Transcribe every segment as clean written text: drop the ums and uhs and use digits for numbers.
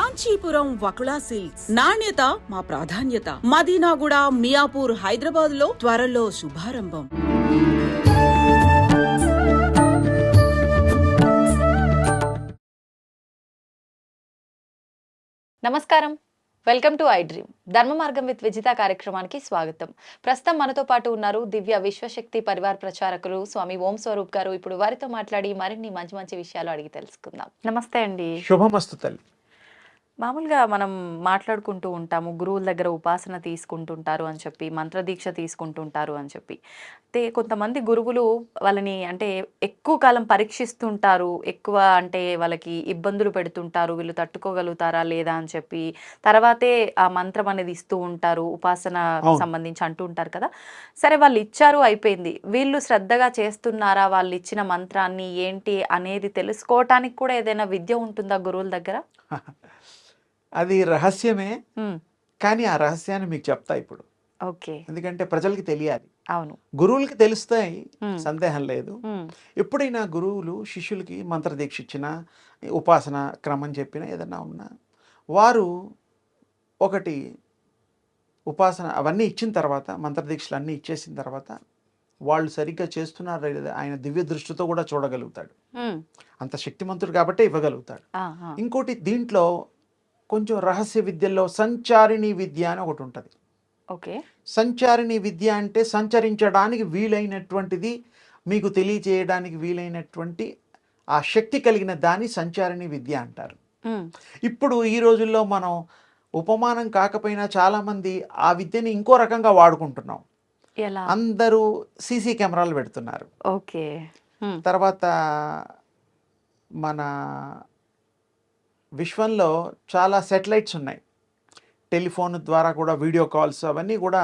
Kanchipuram Vakula silks నాణ్యత మా ప్రాధాన్యత. మదీనాగూడ, మియాపూర్, హైదరాబాద్ లో త్వరలో శుభారంభం. నమస్కారం, వెల్కమ్ టు ఐ డ్రీమ్. ధర్మ మార్గం విత్ విజిత కార్యక్రమానికి స్వాగతం. ప్రస్తుతం మనతో పాటు ఉన్నారు దివ్య విశ్వశక్తి పరివార్ ప్రచారకులు స్వామి ఓం స్వరూప్ గారు. ఇప్పుడు వారితో మాట్లాడి మరిన్ని మంచి మంచి విషయాలు అడిగి తెలుసుకుందాం. నమస్తే అండి. శుభమస్తు తల్లి. మామూలుగా మనం మాట్లాడుకుంటూ ఉంటాము, గురువుల దగ్గర ఉపాసన తీసుకుంటుంటారు అని చెప్పి, మంత్రదీక్ష తీసుకుంటుంటారు అని చెప్పి. అయితే కొంతమంది గురువులు వాళ్ళని అంటే ఎక్కువ కాలం పరీక్షిస్తుంటారు, ఎక్కువ అంటే వాళ్ళకి ఇబ్బందులు పెడుతుంటారు, వీళ్ళు తట్టుకోగలుగుతారా లేదా అని చెప్పి తర్వాతే ఆ మంత్రం అనేది ఇస్తూ ఉంటారు, ఉపాసన సంబంధించి అంటూ ఉంటారు కదా. సరే, వాళ్ళు ఇచ్చారు, అయిపోయింది. వీళ్ళు శ్రద్ధగా చేస్తున్నారా వాళ్ళు ఇచ్చిన మంత్రాన్ని ఏంటి అనేది తెలుసుకోవటానికి కూడా ఏదైనా విద్య ఉంటుందా గురువుల దగ్గర? అది రహస్యమే, కానీ ఆ రహస్యాన్ని మీకు చెప్తా ఇప్పుడు. ఓకే. ఎందుకంటే ప్రజలకి తెలియాలి. అవును, గురువులకి తెలుస్తాయి, సందేహం లేదు. ఎప్పుడైనా గురువులు శిష్యులకి మంత్రదీక్ష ఇచ్చిన, ఉపాసన క్రమం చెప్పిన ఏదన్నా ఉన్నా, వారు ఒకటి ఉపాసన అవన్నీ ఇచ్చిన తర్వాత, మంత్రదీక్షలు అన్నీ ఇచ్చేసిన తర్వాత వాళ్ళు సరిగ్గా చేస్తున్నారు లేదా ఆయన దివ్య దృష్టితో కూడా చూడగలుగుతాడు. అంత శక్తిమంతుడు కాబట్టే ఇవ్వగలుగుతాడు. ఇంకోటి దీంట్లో కొంచెం రహస్య విద్యల్లో సంచారిణి విద్య అని ఒకటి ఉంటుంది. ఓకే. సంచారిణి విద్య అంటే సంచరించడానికి వీలైనటువంటిది, మీకు తెలియజేయడానికి వీలైనటువంటి ఆ శక్తి కలిగిన దాన్ని సంచారిణి విద్య అంటారు. ఇప్పుడు ఈ రోజుల్లో మనం ఉపమానం కాకపోయినా చాలామంది ఆ విద్యని ఇంకో రకంగా వాడుకుంటున్నాం. అందరూ సీసీ కెమెరాలు పెడుతున్నారు. ఓకే. తర్వాత మన విశ్వంలో చాలా శాటిలైట్స్ ఉన్నాయి, టెలిఫోన్ ద్వారా కూడా వీడియో కాల్స్ అవన్నీ కూడా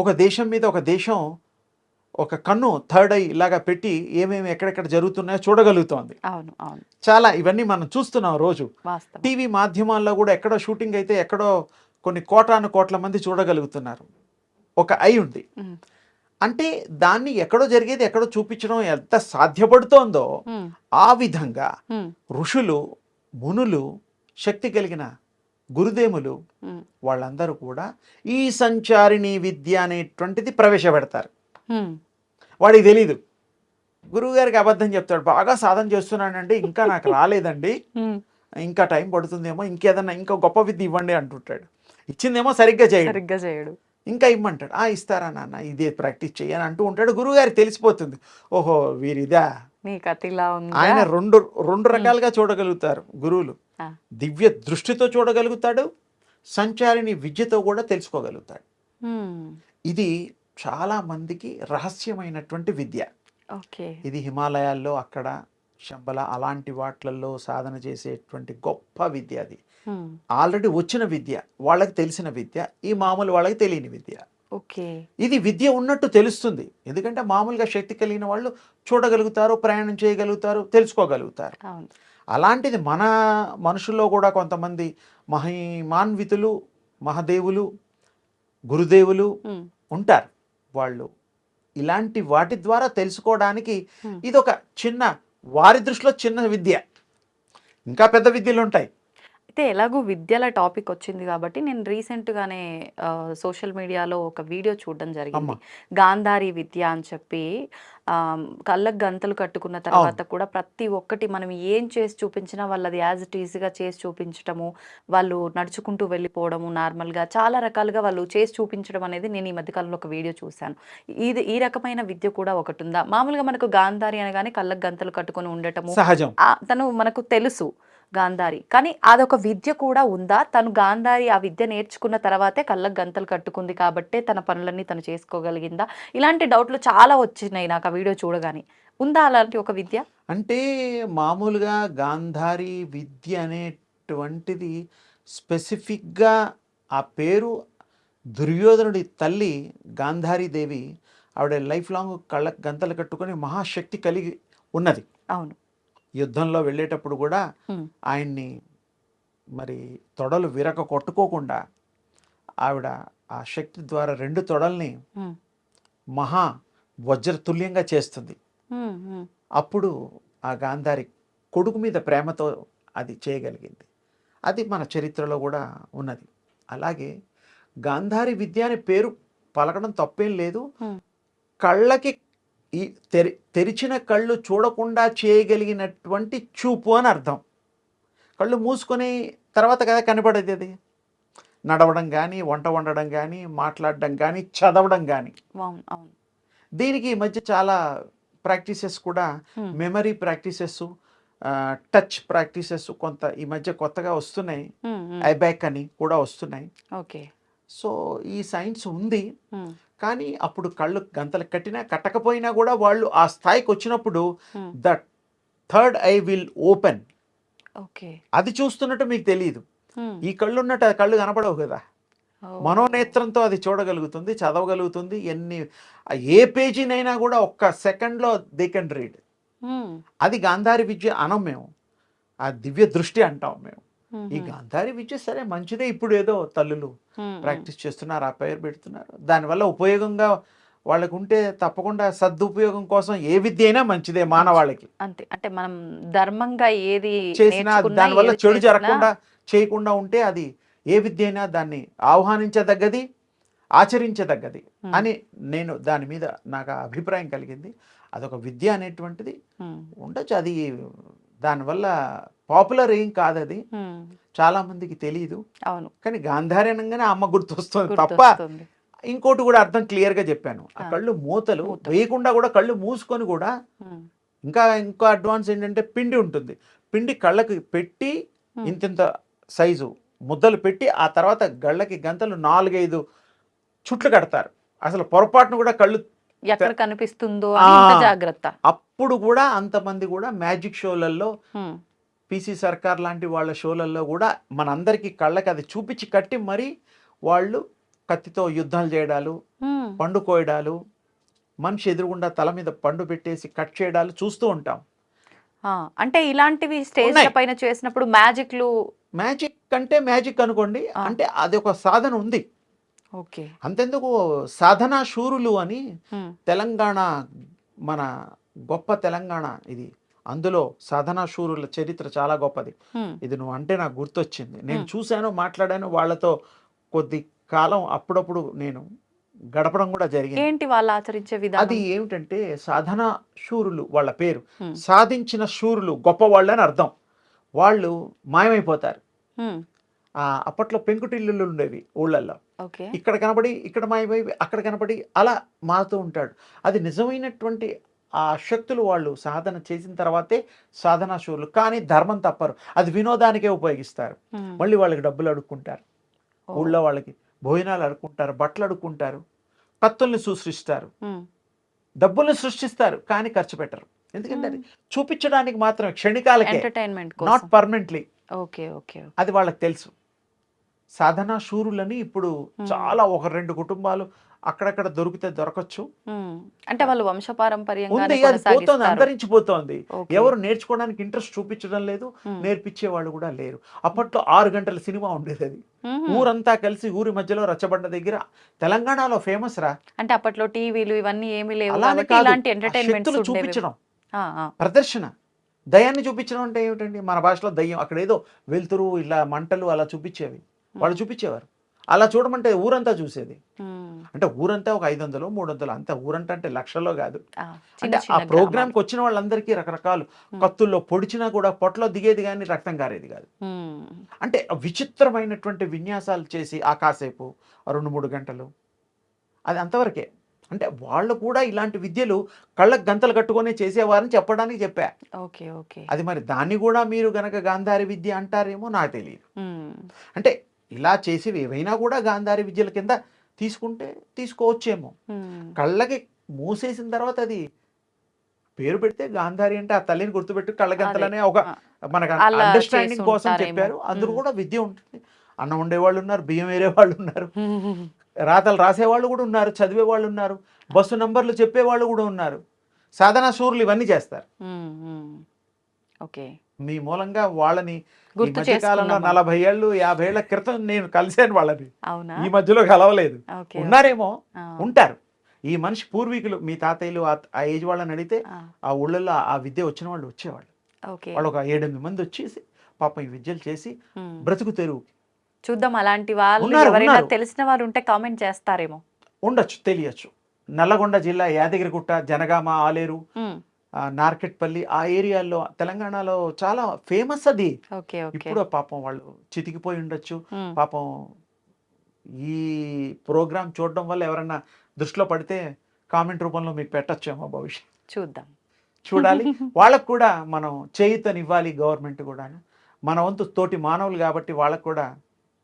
ఒక దేశం మీద ఒక దేశం ఒక కన్ను థర్డ్ ఐ ఇలాగా పెట్టి ఏమేమి ఎక్కడెక్కడ జరుగుతున్నాయో చూడగలుగుతోంది. అవును, అవును. చాలా ఇవన్నీ మనం చూస్తున్నాం రోజు. టీవీ మాధ్యమాల్లో కూడా ఎక్కడో షూటింగ్ అయితే ఎక్కడో కొన్ని కోటాను కోట్ల మంది చూడగలుగుతున్నారు. ఒక ఐ ఉంది అంటే దాన్ని ఎక్కడో జరిగేది ఎక్కడో చూపించడం ఎంత సాధ్యపడుతోందో ఆ విధంగా ఋషులు, మునులు, శక్తి కలిగిన గురుదేవులు వాళ్ళందరూ కూడా ఈ సంచారిణి విద్య అనేటువంటిది ప్రవేశపెడతారు. వాడికి తెలీదు. గురువు గారికి అబద్ధం చెప్తాడు, బాగా సాధన చేస్తున్నానండి, ఇంకా నాకు రాలేదండి, ఇంకా టైం పడుతుందేమో, ఇంకేదన్నా ఇంకా గొప్ప విద్య ఇవ్వండి అంటుంటాడు. ఇచ్చిందేమో సరిగ్గా చేయడు, ఇంకా ఇమ్మంటాడు. ఇస్తారా నాన్న, ఇదే ప్రాక్టీస్ చేయని అంటూ ఉంటాడు. గురువు గారికి తెలిసిపోతుంది, ఓహో వీరిదా. ఆయన రెండు రకాలుగా చూడగలుగుతారు గురువులు. దివ్య దృష్టితో చూడగలుగుతాడు, సంచారిణి విద్యతో కూడా తెలుసుకోగలుగుతాడు. ఇది చాలా మందికి రహస్యమైనటువంటి విద్య. ఇది హిమాలయాల్లో అక్కడ శంబల అలాంటి వాట్లలో సాధన చేసేటువంటి గొప్ప విద్య. అది ఆల్రెడీ వచ్చిన విద్య, వాళ్ళకి తెలిసిన విద్య, ఈ మామూలు వాళ్ళకి తెలియని విద్య. ఇది విద్య ఉన్నట్టు తెలుస్తుంది, ఎందుకంటే మామూలుగా శక్తి కలిగిన వాళ్ళు చూడగలుగుతారు, ప్రయాణం చేయగలుగుతారు, తెలుసుకోగలుగుతారు. అలాంటిది మన మనుషుల్లో కూడా కొంతమంది మహిమాన్వితులు, మహాదేవులు, గురుదేవులు ఉంటారు. వాళ్ళు ఇలాంటి వాటి ద్వారా తెలుసుకోవడానికి ఇది ఒక చిన్న, వారి దృష్టిలో చిన్న విద్య. ఇంకా పెద్ద విద్యలు ఉంటాయి. అయితే ఎలాగో విద్యల టాపిక్ వచ్చింది కాబట్టి నేను రీసెంట్గానే సోషల్ మీడియాలో ఒక వీడియో చూడడం జరిగింది. గాంధారి విద్య అని చెప్పి, కళ్ళకు గంతలు కట్టుకున్న తర్వాత కూడా ప్రతి ఒక్కటి మనం ఏం చేసి చూపించినా వాళ్ళది యాజ్ ఇట్ ఈజ్గా చేసి చూపించడము, వాళ్ళు నడుచుకుంటూ వెళ్ళిపోవడము, నార్మల్గా చాలా రకాలుగా వాళ్ళు చేసి చూపించడం అనేది నేను ఈ మధ్యకాలంలో ఒక వీడియో చూశాను. ఈ రకమైన విద్య కూడా ఒకటి ఉందా? మామూలుగా మనకు గాంధారి అనగానే కళ్ళకు గంతలు కట్టుకొని ఉండటము సహజం, తను మనకు తెలుసు గాంధారి, కానీ అదొక విద్య కూడా ఉందా? తను గాంధారి ఆ విద్య నేర్చుకున్న తర్వాతే కళ్ళకు గంతలు కట్టుకుంది కాబట్టే తన పనులన్నీ తను చేసుకోగలిగిందా? ఇలాంటి డౌట్లు చాలా వచ్చినాయి నాకు ఆ వీడియో చూడగానే. ఉందా అలాంటి ఒక విద్య? అంటే మామూలుగా గాంధారి విద్య అనేటువంటిది స్పెసిఫిక్గా ఆ పేరు దుర్యోధనుడి తల్లి గాంధారీదేవి, ఆవిడ లైఫ్ లాంగ్ కళ్ళకు గంతలు కట్టుకొని మహాశక్తి కలిగి ఉన్నది. అవును. యుద్ధంలో వెళ్ళేటప్పుడు కూడా ఆయన్ని మరి తొడలు విరక కొట్టుకోకుండా ఆవిడ ఆ శక్తి ద్వారా రెండు తొడల్ని మహా వజ్రతుల్యంగా చేస్తుంది. అప్పుడు ఆ గాంధారి కొడుకు మీద ప్రేమతో అది చేయగలిగింది. అది మన చరిత్రలో కూడా ఉన్నది. అలాగే గాంధారి విద్య అనే పేరు పలకడం తప్పేం లేదు. కళ్ళకి ఈ తెరిచిన కళ్ళు చూడకుండా చేయగలిగినటువంటి చూపు అని అర్థం. కళ్ళు మూసుకొని తర్వాత కదా కనపడేది అది. నడవడం కానీ, వంట వండడం కానీ, మాట్లాడడం కానీ, చదవడం కానీ. దీనికి ఈ మధ్య చాలా ప్రాక్టీసెస్ కూడా, మెమరీ ప్రాక్టీసెస్, టచ్ ప్రాక్టీసెస్ కొంత ఈ మధ్య కొత్తగా వస్తున్నాయి. ఐబ్యాక్ అని కూడా వస్తున్నాయి. ఓకే. సో ఈ సైన్స్ ఉంది. కానీ అప్పుడు కళ్ళు గంతలు కట్టినా కట్టకపోయినా కూడా వాళ్ళు ఆ స్థాయికి వచ్చినప్పుడు the third I will open. Okay. అది చూస్తున్నట్టు మీకు తెలియదు. ఈ కళ్ళు ఉన్నట్టు ఆ కళ్ళు కనపడవు కదా. మనోనేత్రంతో అది చూడగలుగుతుంది, చదవగలుగుతుంది. ఏ పేజీనైనా కూడా ఒక్క సెకండ్లో దే కెన్ రీడ్. అది గాంధారి విద్య అనం మేము. ఆ దివ్య దృష్టి అంటాం మేము. ఈ గాంధారి విద్య సరే మంచిదే. ఇప్పుడు ఏదో తల్లులు ప్రాక్టీస్ చేస్తున్నారు, ఆ పేరు పెడుతున్నారు. దానివల్ల ఉపయోగంగా వాళ్ళకు ఉంటే తప్పకుండా సదుపయోగం కోసం ఏ విద్య అయినా మంచిదే మానవాళికి. అంతే. అంటే మనం ధర్మంగా ఏది చేసినా దానివల్ల చెడు జరగకుండా చేయకుండా ఉంటే అది ఏ విద్య అయినా దాన్ని ఆహ్వానించదగ్గది, ఆచరించదగ్గది అని నేను దాని మీద నాకు అభిప్రాయం కలిగింది. అదొక విద్య అనేటువంటిది ఉండొచ్చు. అది దానివల్ల పాపులర్ ఏం కాదు. అది చాలా మందికి తెలియదు. అవును. కానీ గాంధారి అనగానే అమ్మ గుర్తొస్తుంది తప్ప ఇంకోటి కూడా అర్థం క్లియర్గా చెప్పాను. ఆ కళ్ళు మూతలు వేయకుండా కూడా కళ్ళు మూసుకొని కూడా ఇంకో అడ్వాన్స్ ఏంటంటే పిండి ఉంటుంది. పిండి కళ్ళకి పెట్టి ఇంతింత సైజు ముద్దలు పెట్టి ఆ తర్వాత గళ్ళకి గంతలు 4-5 చుట్లు కడతారు. అసలు పొరపాటును కూడా కళ్ళు ఎక్కడ కనిపిస్తుందో జాగ్రత్త. అప్పుడు కూడా అంతమంది కూడా మ్యాజిక్ షోలలో, పిసి సర్కార్ లాంటి వాళ్ళ షోలలో కూడా మనందరికీ కళ్ళకి అది చూపించి కట్టి మరి వాళ్ళు కత్తితో యుద్ధాలు చేయడాలు, పండు కోయడాలు, మనిషి ఎదురుగుండా తల మీద పండు పెట్టేసి కట్ చేయడాలు చూస్తూ ఉంటాం. అంటే ఇలాంటివి స్టేజ్ పైన చేసినప్పుడు మ్యాజిక్ అంటే మ్యాజిక్ అనుకోండి. అంటే అది ఒక సాధన ఉంది. ఓకే. అంతెందుకు సాధనా శూరులు అని తెలంగాణ, మన గొప్ప తెలంగాణ ఇది. అందులో సాధనా శూరుల చరిత్ర చాలా గొప్పది. ఇది నువ్వు అంటే నాకు గుర్తొచ్చింది. నేను చూశాను, మాట్లాడాను వాళ్ళతో కొద్ది కాలం. అప్పుడప్పుడు నేను గడపడం కూడా జరిగింది. ఏంటి వాళ్ళు ఆచరించే విధానం? అది ఏమిటంటే సాధనా శూరులు వాళ్ళ పేరు. సాధించిన శూరులు గొప్ప వాళ్ళు అని అర్థం. వాళ్ళు మాయమైపోతారు. అప్పట్లో పెంకుటిల్లులు ఉండేవి ఊళ్ళల్లో. ఇక్కడ కనపడి ఇక్కడ మాయమై అక్కడ కనపడి అలా మారుతూ ఉంటాడు. అది నిజమైనటువంటి ఆ శక్తులు వాళ్ళు సాధన చేసిన తర్వాతే సాధనా శూరులు. కానీ ధర్మం తప్పరు. అది వినోదానికే ఉపయోగిస్తారు. మళ్ళీ వాళ్ళకి డబ్బులు అడుక్కుంటారు, ఊళ్ళో వాళ్ళకి భోజనాలు అడుక్కుంటారు, బట్టలు అడుక్కుంటారు, కత్తుల్ని సృష్టిస్తారు, డబ్బుల్ని సృష్టిస్తారు, కానీ ఖర్చు పెట్టరు. ఎందుకంటే అది చూపించడానికి మాత్రమే, క్షణికాలకే, నాట్ పర్మనెంట్లీ. అది వాళ్ళకి తెలుసు. సాధనా శూరులని ఇప్పుడు చాలా 1-2 కుటుంబాలు అక్కడక్కడ దొరికితే దొరకచ్చు. అంటే వాళ్ళు వంశపారంపర్యంగా పోతోంది, అంతరించిపోతోంది. ఎవరు నేర్చుకోవడానికి ఇంట్రెస్ట్ చూపించడం లేదు, నేర్పించే వాళ్ళు కూడా లేరు. అప్పట్లో 6 గంటల సినిమా ఉండేది. అది ఊరంతా కలిసి ఊరి మధ్యలో రచ్చబండ దగ్గర. తెలంగాణలో ఫేమస్ రా. అంటే అప్పట్లో టీవీలు ఇవన్నీ ఏమీ లేవు. శక్తులు చూపించడం, ప్రదర్శన, దయ్యాన్ని చూపించడం అంటే ఏమిటండి? మన భాషలో దయ్యం, అక్కడ ఏదో వెలుతురు, ఇలా మంటలు అలా చూపించేవి, వాళ్ళు చూపించేవారు. అలా చూడమంటే ఊరంతా చూసేది. అంటే ఊరంతా ఒక 500-300 అంతా. ఊరంతా అంటే లక్షల్లో కాదు. అంటే ఆ ప్రోగ్రామ్కి వచ్చిన వాళ్ళందరికీ రకరకాలు కత్తుల్లో పొడిచినా కూడా పొట్టలో దిగేది కానీ రక్తం కారేది కాదు. అంటే విచిత్రమైనటువంటి విన్యాసాలు చేసి ఆ కాసేపు 2-3 గంటలు అది అంతవరకే. అంటే వాళ్ళు కూడా ఇలాంటి విద్యలు కళ్ళకు గంతలు కట్టుకొని చేసేవారని చెప్పడానికి చెప్పా. అది మరి దాన్ని కూడా మీరు గనక గాంధారి విద్య అంటారేమో నాకు తెలియదు. అంటే ఇలా చేసేవి ఏవైనా కూడా గాంధారి విద్యల కింద తీసుకుంటే తీసుకోవచ్చేమో. కళ్ళకి మూసేసిన తర్వాత అది పేరు పెడితే గాంధారి అంటే ఆ తల్లిని గుర్తుపెట్టి కళ్ళగంతలనే ఒక మనకు అండర్స్టాండింగ్ కోసం చెప్పారు. అందులో కూడా విద్య ఉంటుంది. అన్నం వండేవాళ్ళు ఉన్నారు, బియ్యం వేరే వాళ్ళు ఉన్నారు, రాతలు రాసేవాళ్ళు కూడా ఉన్నారు, చదివే వాళ్ళు ఉన్నారు, బస్సు నంబర్లు చెప్పేవాళ్ళు కూడా ఉన్నారు. సాధనా శూరులు ఇవన్నీ చేస్తారు. మీ మూలంగా వాళ్ళని ఈ మధ్యకాలంలో 40 ఏళ్ళు 50 ఏళ్ల క్రితం నేను కలిశాను వాళ్ళని. ఈ మధ్యలో కలవలేదు. ఉన్నారేమో, ఉంటారు. ఈ మనిషి పూర్వీకులు, మీ తాతయ్యలు ఆ ఏజ్ వాళ్ళని అడిగితే ఆ ఊళ్ళల్లో ఆ విద్య వచ్చిన వాళ్ళు వచ్చేవాళ్ళు. వాళ్ళు ఒక 7-8 మంది వచ్చేసి పాపం ఈ విద్యలు చేసి ఉమ్. బ్రతుకు తెరువు చూద్దాం అలాంటి వాళ్ళు ఉన్నారు, ఎవరైనా ఉన్నారు. తెలిసిన వారు ఉంటే కామెంట్ చేస్తారేమో. ఉండొచ్చు, తెలియచ్చు. నల్లగొండ జిల్లా యాదగిరిగుట్ట, జనగామ, ఆలేరు, ఉమ్. నార్కెట్పల్లి ఆ ఏరియాల్లో తెలంగాణలో చాలా ఫేమస్ అది. Okay okay. ఇప్పుడు పాపం వాళ్ళు చితికిపోయి ఉండొచ్చు. ఉమ్. పాపం ఈ ప్రోగ్రామ్ చూడడం వల్ల ఎవరన్నా దృష్టిలో పడితే కామెంట్ రూపంలో మీకు పెట్టచ్చేమో భవిష్యత్. చూద్దాం. చూడాలి. వాళ్ళకు కూడా మనం చేయూతనివ్వాలి, గవర్నమెంట్ కూడా. మన వంతు తోటి మానవులు కాబట్టి వాళ్ళకు కూడా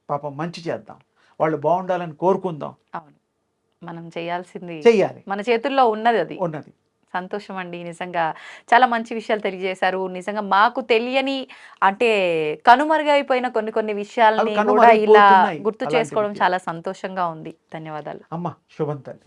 పాపం మంచి చేద్దాం, వాళ్ళు బాగుండాలని కోరుకుందాం. అవును, మనం చేయాల్సింది చెయ్యాలి, మన చేతుల్లో ఉన్నది అది. ఉన్నది. సంతోషం అండి, నిజంగా చాలా మంచి విషయాలు తెలియజేశారు. నిజంగా మాకు తెలియని అంటే కనుమరుగైపోయిన కొన్ని విషయాలని అవి కూడా ఇలా కనుమరుగైపోతున్నాయి. గుర్తు అలాంటి చేసుకోవడం విషయాలు. చాలా సంతోషంగా ఉంది. ధన్యవాదాలు. అమ్మ శుభం తల్లి.